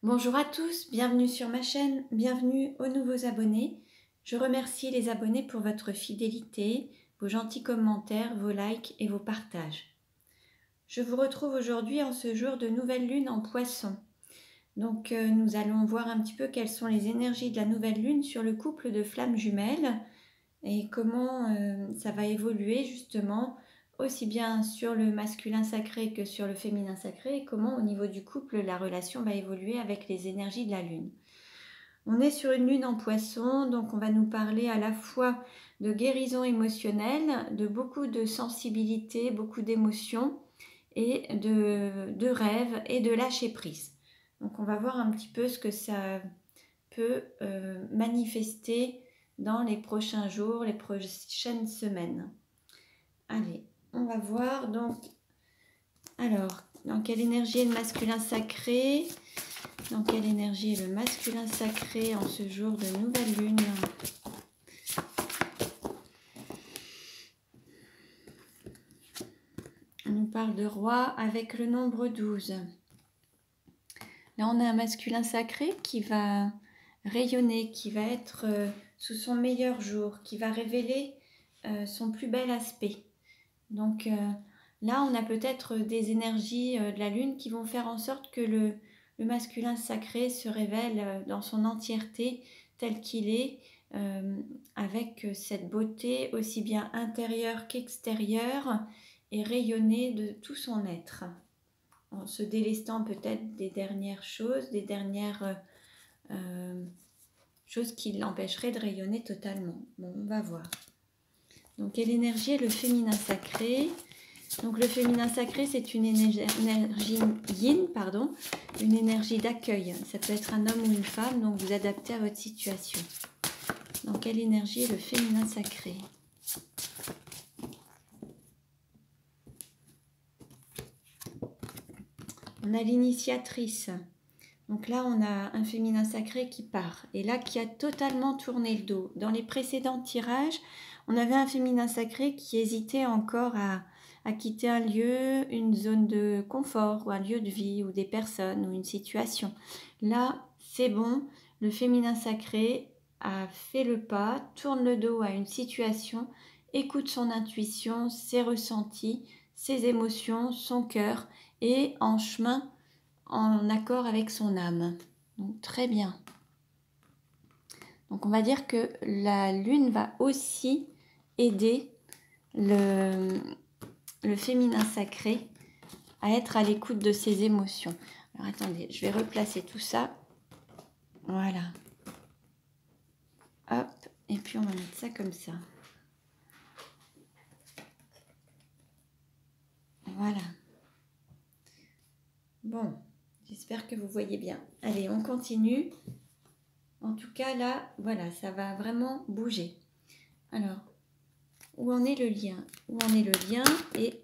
Bonjour à tous, bienvenue sur ma chaîne, bienvenue aux nouveaux abonnés. Je remercie les abonnés pour votre fidélité, vos gentils commentaires, vos likes et vos partages. Je vous retrouve aujourd'hui en ce jour de nouvelle lune en Poisson. Donc nous allons voir un petit peu quelles sont les énergies de la nouvelle lune sur le couple de flammes jumelles et comment ça va évoluer justement aussi bien sur le masculin sacré que sur le féminin sacré et comment au niveau du couple la relation va évoluer avec les énergies de la lune. On est sur une lune en Poisson, donc on va nous parler à la fois de guérison émotionnelle, de beaucoup de sensibilité, beaucoup d'émotions et de rêves et de lâcher prise. Donc on va voir un petit peu ce que ça peut manifester dans les prochains jours, les prochaines semaines. Allez, on va voir donc, alors, dans quelle énergie est le masculin sacré? Dans quelle énergie est le masculin sacré en ce jour de nouvelle lune? On nous parle de roi avec le nombre 12. Là, on a un masculin sacré qui va rayonner, qui va être sous son meilleur jour, qui va révéler son plus bel aspect. Donc là, on a peut-être des énergies de la lune qui vont faire en sorte que le masculin sacré se révèle dans son entièreté tel qu'il est, avec cette beauté aussi bien intérieure qu'extérieure et rayonnée de tout son être, en se délestant peut-être des dernières choses, des dernières choses qui l'empêcheraient de rayonner totalement. Bon, on va voir. Donc, quelle énergie est le féminin sacré? Donc le féminin sacré, c'est une énergie yin, une énergie d'accueil. Ça peut être un homme ou une femme, donc vous adaptez à votre situation. Dans quelle énergie est le féminin sacré? On a l'initiatrice. Donc là, on a un féminin sacré qui part. Et là, qui a totalement tourné le dos. Dans les précédents tirages, on avait un féminin sacré qui hésitait encore à quitter un lieu, une zone de confort, ou un lieu de vie, ou des personnes, ou une situation. Là, c'est bon, le féminin sacré a fait le pas, tourne le dos à une situation, écoute son intuition, ses ressentis, ses émotions, son cœur, et en chemin, en accord avec son âme. Donc très bien. Donc on va dire que la lune va aussi aider le féminin sacré à être à l'écoute de ses émotions. Alors attendez, je vais replacer tout ça. Voilà. Hop, et puis on va mettre ça comme ça. Voilà. Bon, j'espère que vous voyez bien. Allez, on continue. En tout cas, là, voilà, ça va vraiment bouger. Alors, où en est le lien? Où en est le lien et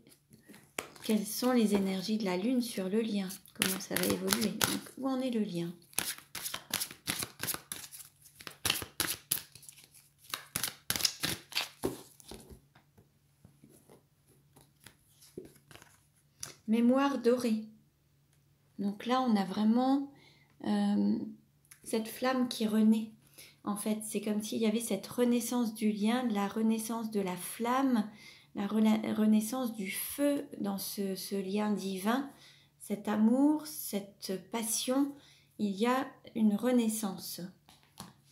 quelles sont les énergies de la lune sur le lien? Comment ça va évoluer? Donc, où en est le lien? Mémoire dorée. Donc là, on a vraiment cette flamme qui renaît. En fait, c'est comme s'il y avait cette renaissance du lien, la renaissance de la flamme, la renaissance du feu dans ce lien divin, cet amour, cette passion. Il y a une renaissance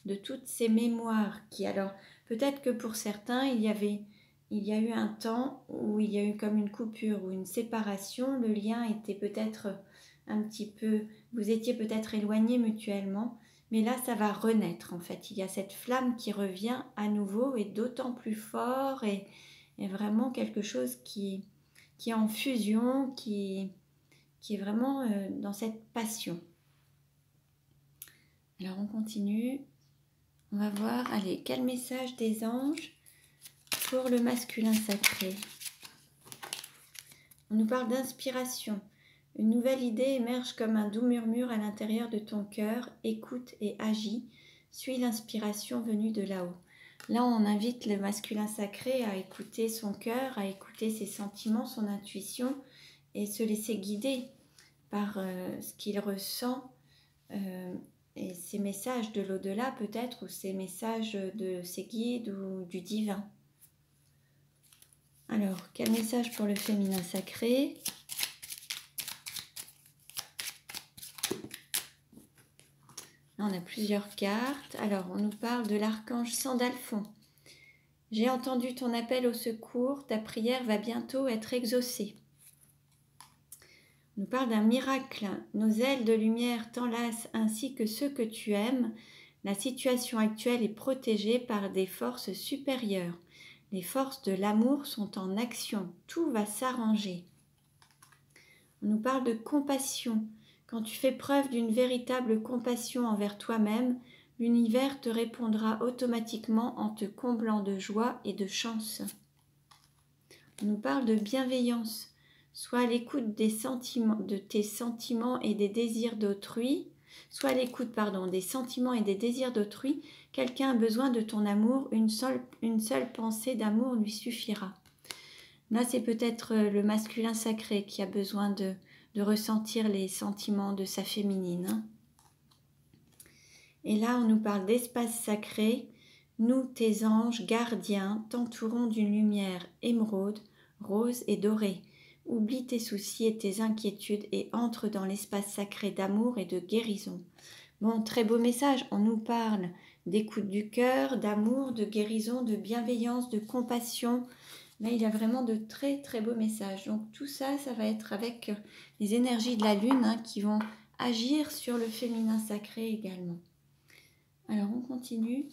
de toutes ces mémoires qui, alors, peut-être que pour certains, il y a eu un temps où il y a eu comme une coupure ou une séparation, le lien était peut-être un petit peu, vous étiez peut-être éloignés mutuellement, mais là ça va renaître en fait, il y a cette flamme qui revient à nouveau et d'autant plus fort et vraiment quelque chose qui est en fusion, qui est vraiment dans cette passion. Alors on continue, on va voir, allez, quel message des anges pour le masculin sacré? On nous parle d'inspiration. Une nouvelle idée émerge comme un doux murmure à l'intérieur de ton cœur. Écoute et agis. Suis l'inspiration venue de là-haut. Là, on invite le masculin sacré à écouter son cœur, à écouter ses sentiments, son intuition et se laisser guider par ce qu'il ressent et ces messages de l'au-delà peut-être, ou ces messages de ses guides ou du divin. Alors, quel message pour le féminin sacré? Là, on a plusieurs cartes. Alors, on nous parle de l'archange Sandalphon. J'ai entendu ton appel au secours, ta prière va bientôt être exaucée. On nous parle d'un miracle. Nos ailes de lumière t'enlacent ainsi que ceux que tu aimes. La situation actuelle est protégée par des forces supérieures. Les forces de l'amour sont en action. Tout va s'arranger. On nous parle de compassion. Quand tu fais preuve d'une véritable compassion envers toi-même, l'univers te répondra automatiquement en te comblant de joie et de chance. On nous parle de bienveillance. Sois à l'écoute des sentiments, de tes sentiments et des désirs d'autrui. Sois à l'écoute, des sentiments et des désirs d'autrui. Quelqu'un a besoin de ton amour. Une seule pensée d'amour lui suffira. Là, c'est peut-être le masculin sacré qui a besoin de ressentir les sentiments de sa féminine. Et là, on nous parle d'espace sacré. Nous, tes anges gardiens, t'entourons d'une lumière émeraude, rose et dorée. Oublie tes soucis et tes inquiétudes et entre dans l'espace sacré d'amour et de guérison. Bon, très beau message. On nous parle d'écoute du cœur, d'amour, de guérison, de bienveillance, de compassion. Là, il y a vraiment de très très beaux messages. Donc tout ça, ça va être avec les énergies de la lune qui vont agir sur le féminin sacré également. Alors on continue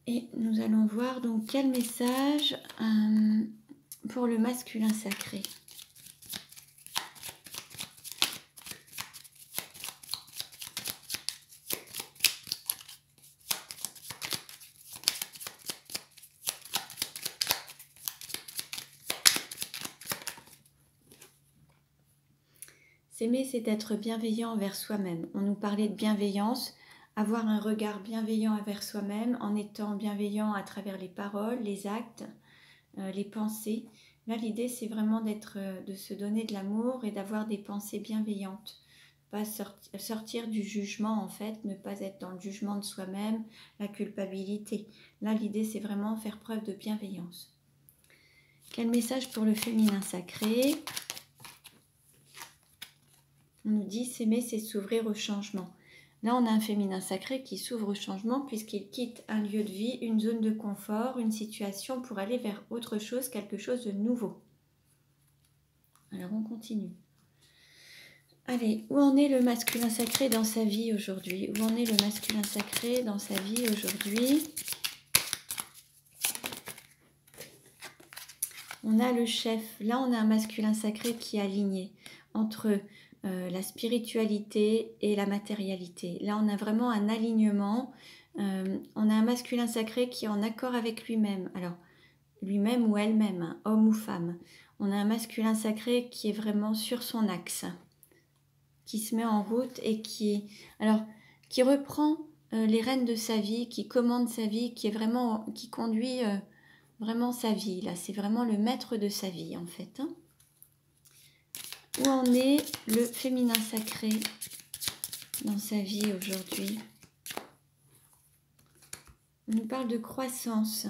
et nous allons voir donc quel message pour le masculin sacré. S'aimer, c'est être bienveillant envers soi-même. On nous parlait de bienveillance, avoir un regard bienveillant envers soi-même en étant bienveillant à travers les paroles, les actes, les pensées. Là, l'idée, c'est vraiment de se donner de l'amour et d'avoir des pensées bienveillantes. Pas sortir du jugement, en fait, ne pas être dans le jugement de soi-même, la culpabilité. Là, l'idée, c'est vraiment faire preuve de bienveillance. Quel message pour le féminin sacré ? On nous dit s'aimer, c'est s'ouvrir au changement. Là, on a un féminin sacré qui s'ouvre au changement puisqu'il quitte un lieu de vie, une zone de confort, une situation pour aller vers autre chose, quelque chose de nouveau. Alors, on continue. Allez, où en est le masculin sacré dans sa vie aujourd'hui? Où en est le masculin sacré dans sa vie aujourd'hui? On a le chef. Là, on a un masculin sacré qui est aligné entre la spiritualité et la matérialité. Là, on a vraiment un alignement. On a un masculin sacré qui est en accord avec lui-même. Alors, lui-même ou elle-même, homme ou femme. On a un masculin sacré qui est vraiment sur son axe, qui se met en route et qui reprend les rênes de sa vie, qui commande sa vie, qui conduit vraiment sa vie. Là, c'est vraiment le maître de sa vie, en fait. Où en est le féminin sacré dans sa vie aujourd'hui? On nous parle de croissance.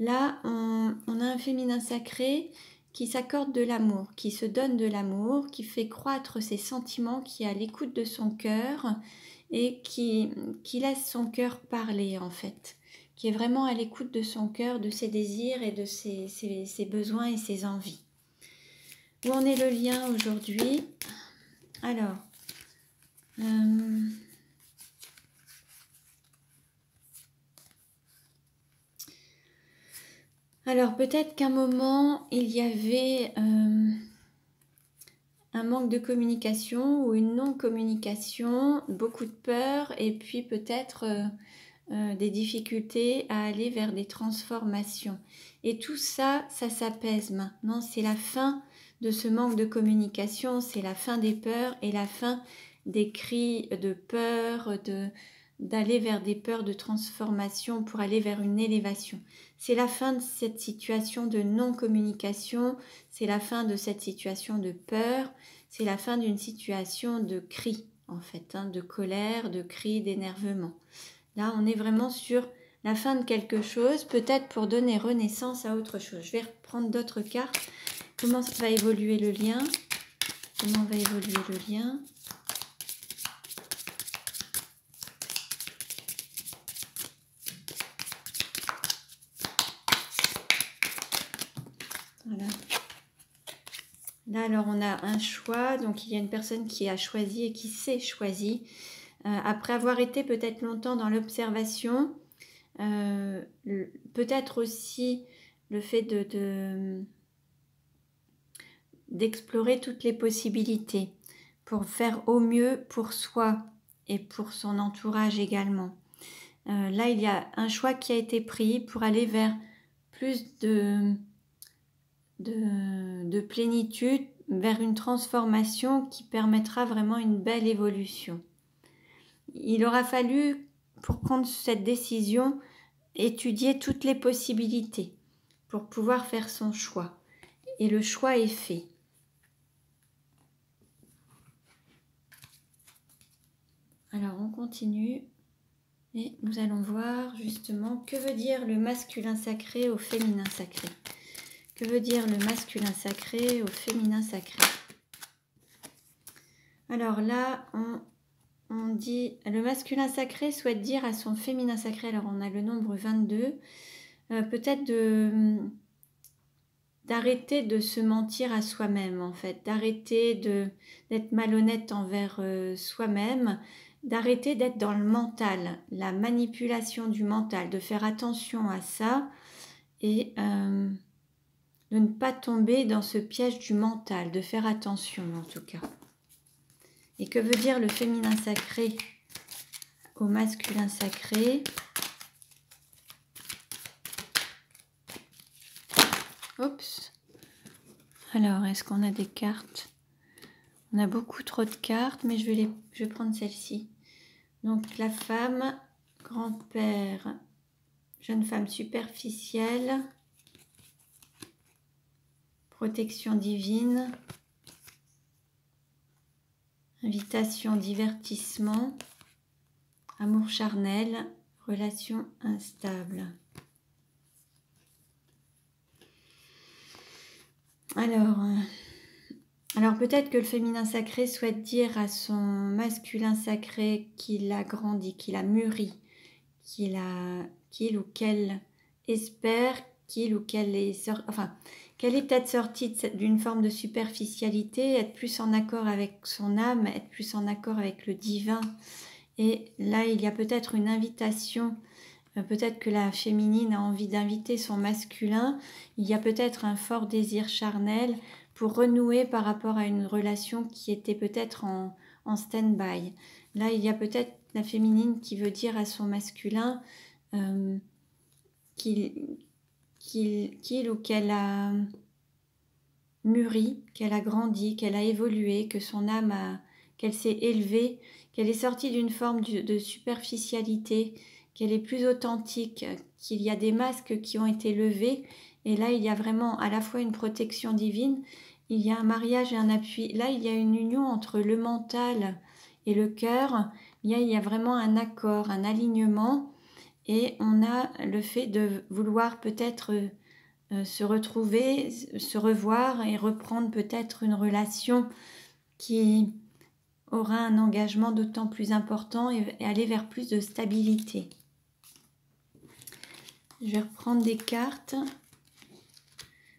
Là, on a un féminin sacré qui s'accorde de l'amour, qui se donne de l'amour, qui fait croître ses sentiments, qui est à l'écoute de son cœur et qui laisse son cœur parler, en fait. Qui est vraiment à l'écoute de son cœur, de ses désirs et de ses besoins et ses envies. Où en est le lien aujourd'hui? Alors, peut-être qu'à un moment, il y avait un manque de communication ou une non-communication, beaucoup de peur et puis peut-être des difficultés à aller vers des transformations. Et tout ça, ça s'apaise maintenant. C'est la fin de ce manque de communication, c'est la fin des peurs et la fin des cris de peur, d'aller vers des peurs de transformation pour aller vers une élévation. C'est la fin de cette situation de non-communication, c'est la fin de cette situation de peur, c'est la fin d'une situation de cri en fait, hein, de colère, de cris, d'énervement. Là, on est vraiment sur la fin de quelque chose, peut-être pour donner renaissance à autre chose. Je vais reprendre d'autres cartes. Comment va évoluer le lien? Comment va évoluer le lien? Voilà. Là, alors, on a un choix. Donc, il y a une personne qui a choisi et qui s'est choisie. Après avoir été peut-être longtemps dans l'observation, peut-être aussi le fait d'explorer toutes les possibilités pour faire au mieux pour soi et pour son entourage également. Là, il y a un choix qui a été pris pour aller vers plus de plénitude, vers une transformation qui permettra vraiment une belle évolution. Il aura fallu, pour prendre cette décision, étudier toutes les possibilités pour pouvoir faire son choix. Et le choix est fait. Alors, on continue. Et nous allons voir justement que veut dire le masculin sacré au féminin sacré. Que veut dire le masculin sacré au féminin sacré? Alors là, on dit, le masculin sacré souhaite dire à son féminin sacré, alors on a le nombre 22, peut-être d'arrêter de se mentir à soi-même en fait, d'arrêter d'être malhonnête envers soi-même, d'arrêter d'être dans le mental, la manipulation du mental, de faire attention à ça et de ne pas tomber dans ce piège du mental, de faire attention en tout cas. Et que veut dire le féminin sacré au masculin sacré? Oups. Alors, est-ce qu'on a des cartes? On a beaucoup trop de cartes, mais je vais prendre celle-ci. Donc, la femme, grand-père, jeune femme superficielle, protection divine, invitation, divertissement, amour charnel, relation instable. Alors peut-être que le féminin sacré souhaite dire à son masculin sacré qu'il a grandi, qu'il a mûri, qu'il ou qu'elle espère qu'il ou qu'elle est qu'elle est peut-être sortie d'une forme de superficialité, être plus en accord avec son âme, être plus en accord avec le divin. Et là, il y a peut-être une invitation, peut-être que la féminine a envie d'inviter son masculin, il y a peut-être un fort désir charnel pour renouer par rapport à une relation qui était peut-être en stand-by. Là, il y a peut-être la féminine qui veut dire à son masculin qu'il ou qu'elle a mûri, qu'elle a grandi, qu'elle a évolué, que son âme qu'elle s'est élevée, qu'elle est sortie d'une forme de superficialité, qu'elle est plus authentique, qu'il y a des masques qui ont été levés. Et là, il y a vraiment à la fois une protection divine, il y a un mariage et un appui. Là, il y a une union entre le mental et le cœur. Il y a vraiment un accord, un alignement. Et on a le fait de vouloir peut-être se retrouver, se revoir et reprendre peut-être une relation qui aura un engagement d'autant plus important et aller vers plus de stabilité. Je vais reprendre des cartes.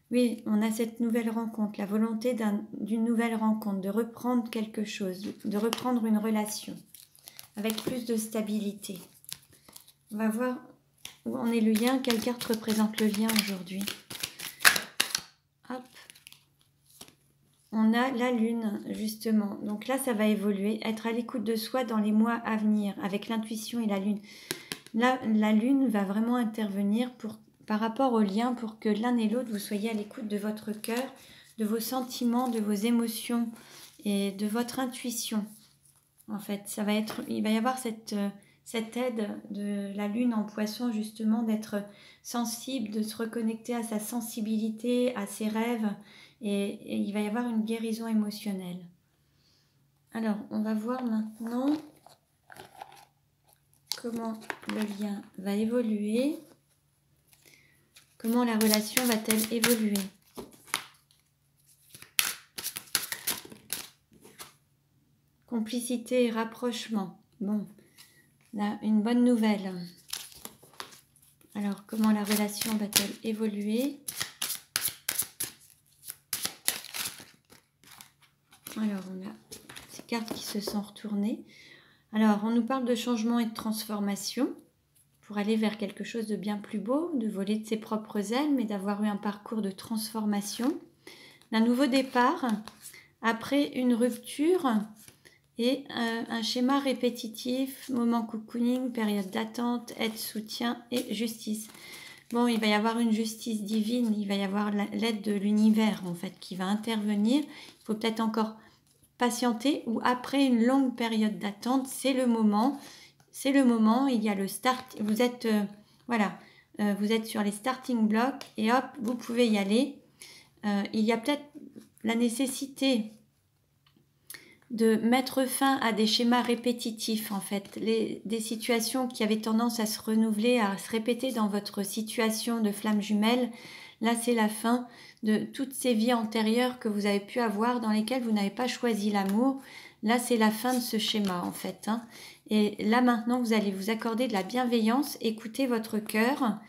Oui, on a cette nouvelle rencontre, la volonté d'une nouvelle rencontre, de reprendre quelque chose, de reprendre une relation avec plus de stabilité. On va voir où en est le lien, quelle carte représente le lien aujourd'hui. Hop. On a la lune, justement. Donc là, ça va évoluer, être à l'écoute de soi dans les mois à venir, avec l'intuition et la lune. Là, la lune va vraiment intervenir par rapport au lien pour que l'un et l'autre, vous soyez à l'écoute de votre cœur, de vos sentiments, de vos émotions et de votre intuition. En fait, il va y avoir cette aide de la lune en poisson, justement, d'être sensible, de se reconnecter à sa sensibilité, à ses rêves, et il va y avoir une guérison émotionnelle. Alors, on va voir maintenant comment le lien va évoluer. Comment la relation va-t-elle évoluer? Complicité et rapprochement. Bon, là, une bonne nouvelle. Alors, comment la relation va-t-elle évoluer? Alors, on a ces cartes qui se sont retournées. Alors, on nous parle de changement et de transformation pour aller vers quelque chose de bien plus beau, de voler de ses propres ailes, mais d'avoir eu un parcours de transformation, d'un nouveau départ après une rupture et un schéma répétitif, moment cocooning, période d'attente, aide, soutien et justice. Bon, il va y avoir une justice divine, il va y avoir l'aide de l'univers en fait qui va intervenir. Il faut peut-être encore patienter ou après une longue période d'attente, c'est le moment. C'est le moment, il y a le start, vous êtes, vous êtes sur les starting blocks et hop, vous pouvez y aller. Il y a peut-être la nécessité de mettre fin à des schémas répétitifs en fait, des situations qui avaient tendance à se renouveler, à se répéter dans votre situation de flamme jumelle. Là, c'est la fin de toutes ces vies antérieures que vous avez pu avoir dans lesquelles vous n'avez pas choisi l'amour. Là, c'est la fin de ce schéma en fait. Et là, maintenant, vous allez vous accorder de la bienveillance, écouter votre cœur.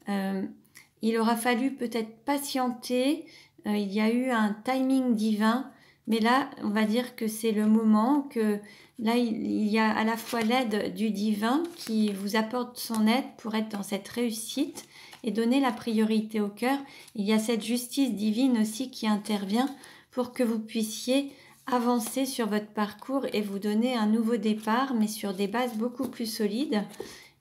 Il aura fallu peut-être patienter. Il y a eu un timing divin. Mais là, on va dire que c'est le moment que là, il y a à la fois l'aide du divin qui vous apporte son aide pour être dans cette réussite et donner la priorité au cœur. Il y a cette justice divine aussi qui intervient pour que vous puissiez avancer sur votre parcours et vous donner un nouveau départ, mais sur des bases beaucoup plus solides.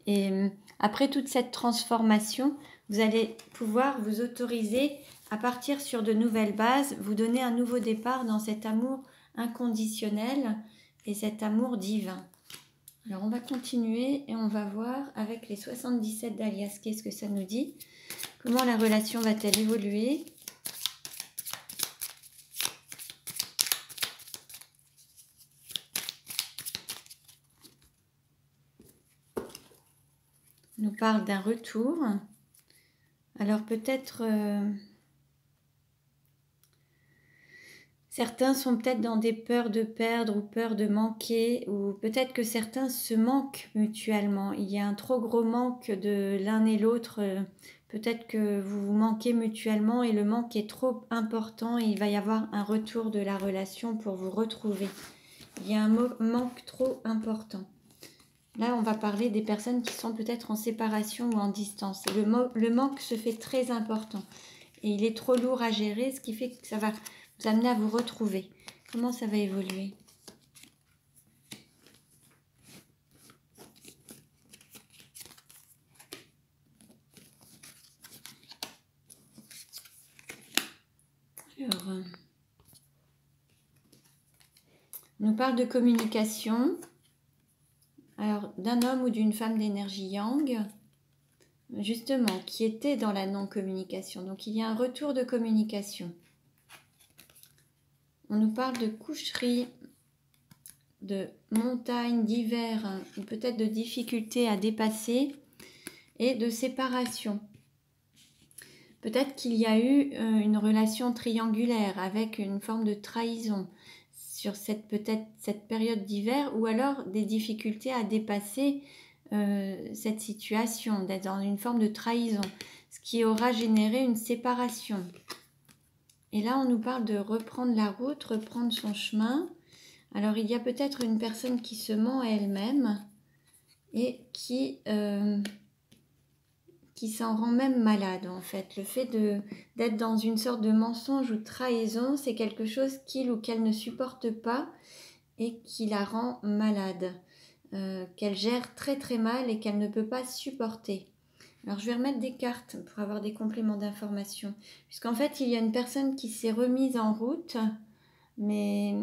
Et après toute cette transformation, vous allez pouvoir vous autoriser à partir sur de nouvelles bases, vous donner un nouveau départ dans cet amour inconditionnel et cet amour divin. Alors on va continuer et on va voir avec les 77 d'Alias, qu'est-ce que ça nous dit? Comment la relation va-t-elle évoluer? On nous parle d'un retour. Alors peut-être... certains sont peut-être dans des peurs de perdre ou peur de manquer, ou peut-être que certains se manquent mutuellement. Il y a un trop gros manque de l'un et l'autre. Peut-être que vous vous manquez mutuellement et le manque est trop important et il va y avoir un retour de la relation pour vous retrouver. Il y a un manque trop important. Là, on va parler des personnes qui sont peut-être en séparation ou en distance. Et le manque se fait très important. Et il est trop lourd à gérer, ce qui fait que ça va vous amener à vous retrouver. Comment ça va évoluer? Alors, on nous parle de communication. Alors, d'un homme ou d'une femme d'énergie yang, justement, qui était dans la non-communication. Donc, il y a un retour de communication. On nous parle de coucherie, de montagnes, d'hiver, ou peut-être de difficultés à dépasser et de séparation. Peut-être qu'il y a eu une relation triangulaire avec une forme de trahison sur cette période d'hiver ou alors des difficultés à dépasser cette situation, d'être dans une forme de trahison, ce qui aura généré une séparation. Et là, on nous parle de reprendre la route, reprendre son chemin. Alors, il y a peut-être une personne qui se ment à elle-même et qui s'en rend même malade, en fait. Le fait d'être dans une sorte de mensonge ou de trahison, c'est quelque chose qu'il ou qu'elle ne supporte pas et qui la rend malade, qu'elle gère très très mal et qu'elle ne peut pas supporter. Alors, je vais remettre des cartes pour avoir des compléments d'information. Puisqu'en fait, il y a une personne qui s'est remise en route, mais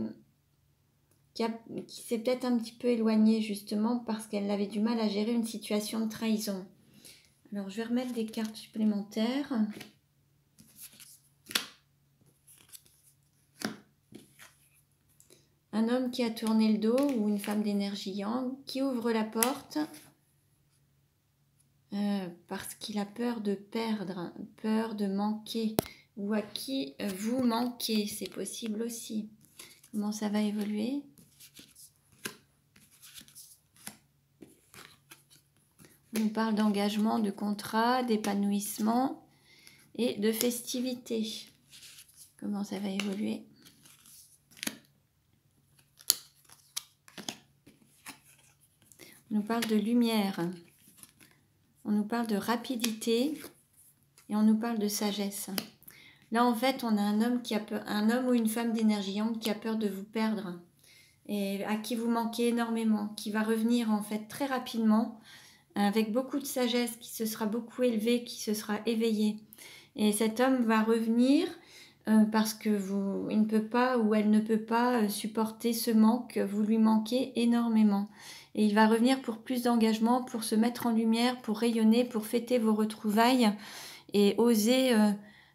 qui s'est peut-être un petit peu éloignée, justement, parce qu'elle avait du mal à gérer une situation de trahison. Alors, je vais remettre des cartes supplémentaires. un homme qui a tourné le dos ou une femme d'énergie yang qui ouvre la porte parce qu'il a peur de perdre, peur de manquer, ou à qui vous manquez, c'est possible aussi. Comment ça va évoluer? On nous parle d'engagement, de contrat, d'épanouissement et de festivité. Comment ça va évoluer? On nous parle de lumière, on nous parle de rapidité et on nous parle de sagesse. Là, en fait, on a un homme qui a peur, un homme ou une femme d'énergie yang qui a peur de vous perdre et à qui vous manquez énormément, qui va revenir en fait très rapidement avec beaucoup de sagesse, qui se sera beaucoup élevé, qui se sera éveillé. Et cet homme va revenir parce que il ne peut pas ou elle ne peut pas supporter ce manque, vous lui manquez énormément. Et il va revenir pour plus d'engagement, pour se mettre en lumière, pour rayonner, pour fêter vos retrouvailles et oser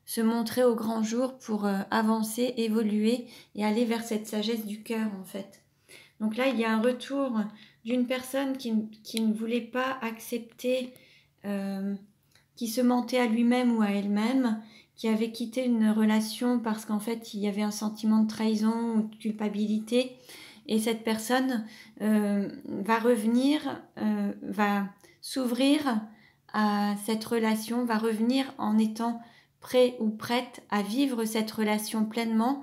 se montrer au grand jour pour avancer, évoluer et aller vers cette sagesse du cœur en fait. Donc là, il y a un retour d'une personne qui ne voulait pas accepter, qui se mentait à lui-même ou à elle-même, qui avait quitté une relation parce qu'en fait, il y avait un sentiment de trahison ou de culpabilité. Et cette personne va revenir, va s'ouvrir à cette relation, va revenir en étant prêt ou prête à vivre cette relation pleinement,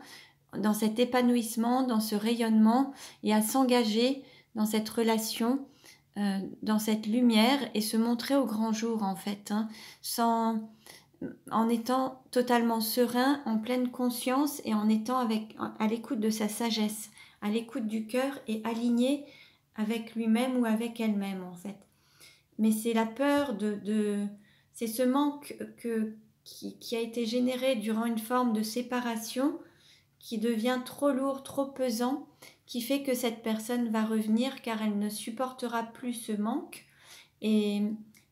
dans cet épanouissement, dans ce rayonnement et à s'engager dans cette relation, dans cette lumière et se montrer au grand jour en fait, en étant totalement serein, en pleine conscience et en étant à l'écoute de sa sagesse, à l'écoute du cœur et aligné avec lui-même ou avec elle-même en fait. Mais c'est la peur c'est ce manque qui a été généré durant une forme de séparation qui devient trop lourd, trop pesant, qui fait que cette personne va revenir car elle ne supportera plus ce manque et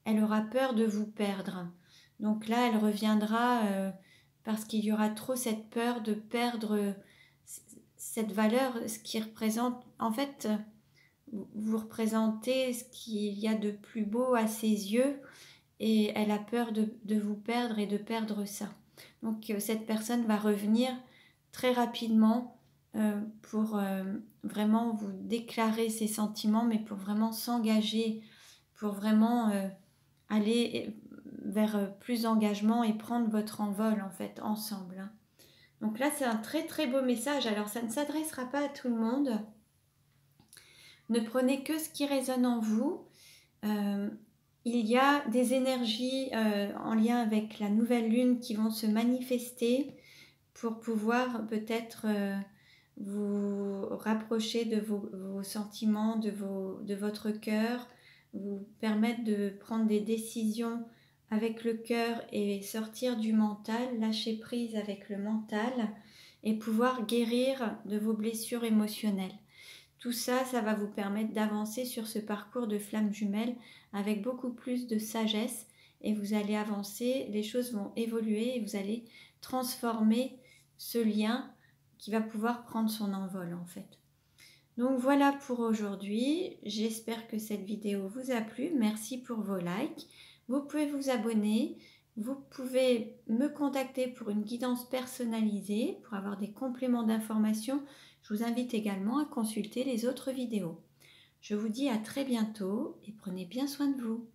elle aura peur de vous perdre. Donc là, elle reviendra parce qu'il y aura trop cette peur de perdre cette valeur, ce qui représente, en fait, vous représentez ce qu'il y a de plus beau à ses yeux et elle a peur de vous perdre et de perdre ça. Donc cette personne va revenir très rapidement pour vraiment vous déclarer ses sentiments, mais pour vraiment s'engager, pour vraiment aller vers plus d'engagement et prendre votre envol en fait ensemble. Hein. Donc là c'est un très très beau message. Alors ça ne s'adressera pas à tout le monde. Ne prenez que ce qui résonne en vous. Il y a des énergies en lien avec la nouvelle lune qui vont se manifester pour pouvoir peut-être vous rapprocher de vos sentiments, de votre cœur, vous permettre de prendre des décisions avec le cœur et sortir du mental, lâcher prise avec le mental et pouvoir guérir de vos blessures émotionnelles. Tout ça, ça va vous permettre d'avancer sur ce parcours de flamme jumelle avec beaucoup plus de sagesse et vous allez avancer, les choses vont évoluer et vous allez transformer ce lien qui va pouvoir prendre son envol en fait. Donc voilà pour aujourd'hui, j'espère que cette vidéo vous a plu, merci pour vos likes, vous pouvez vous abonner, vous pouvez me contacter pour une guidance personnalisée, pour avoir des compléments d'informations, je vous invite également à consulter les autres vidéos. Je vous dis à très bientôt et prenez bien soin de vous.